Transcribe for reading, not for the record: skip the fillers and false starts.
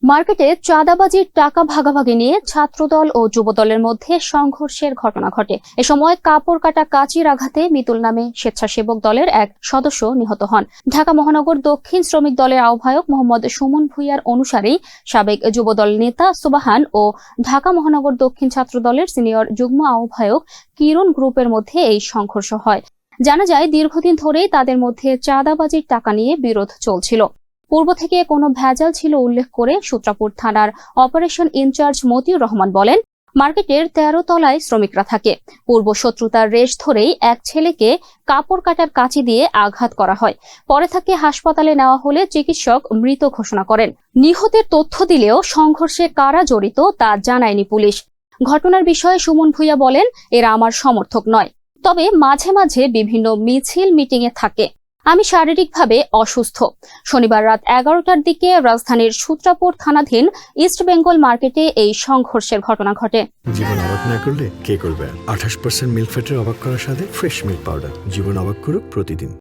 মার্কেটে চাঁদাবাজির টাকা ভাগাভাগি নিয়ে ছাত্রদল ও যুবদলের মধ্যে সংঘর্ষের ঘটনা ঘটে। এ সময় কাপড় কাটা কাঁচির আঘাতে মিতুল নামে স্বেচ্ছাসেবক দলের এক সদস্য নিহত হন। ঢাকা মহানগর দক্ষিণ শ্রমিক দলের আহ্বায়ক মোহাম্মদ সুমন ভূঁইয়ার অনুসারী সাবেক যুবদল নেতা সুবাহান ও ঢাকা মহানগর দক্ষিণ ছাত্র দলের সিনিয়র যুগ্ম আহ্বায়ক কিরণ গ্রুপের মধ্যে এই সংঘর্ষ হয়। জানা যায়, দীর্ঘদিন ধরেই তাদের মধ্যে চাঁদাবাজির টাকা নিয়ে বিরোধ চলছিল। পূর্ব থেকে কোনো ভেজাল ছিল উল্লেখ করে সূত্রাপুর থানার অপারেশন ইনচার্জ মতিউর রহমান বলেন, মার্কেটের 13 তলায় শ্রমিকরা থাকে। পূর্ব শত্রুতার রেশ ধরেই এক ছেলেকে কাপড় কাটার কাঁচি দিয়ে আঘাত করা হয়। পরে তাকে হাসপাতালে নেওয়া হলে চিকিৎসক মৃত ঘোষণা করেন। নিহতের তথ্য দিলেও সংঘর্ষে কারা জড়িত তা জানায়নি পুলিশ। ঘটনার বিষয়ে সুমন ভূঁইয়া বলেন, এরা আমার সমর্থক নয়, তবে মাঝে মাঝে বিভিন্ন মিছিল মিটিংয়ে থাকে। আমি শারীরিকভাবে অসুস্থ। শনিবার রাত 11টার দিকে রাজধানীর সূত্রাপুর থানাধীন ইস্ট বেঙ্গল মার্কেটে এই সংঘর্ষের ঘটনা ঘটে। জীবন অবাক না করলে কে করবে? 28% মিল্ক ফ্যাটের অবাক করার সাথে ফ্রেশ মিল্ক পাউডার। জীবন অবাক করুক প্রতিদিন।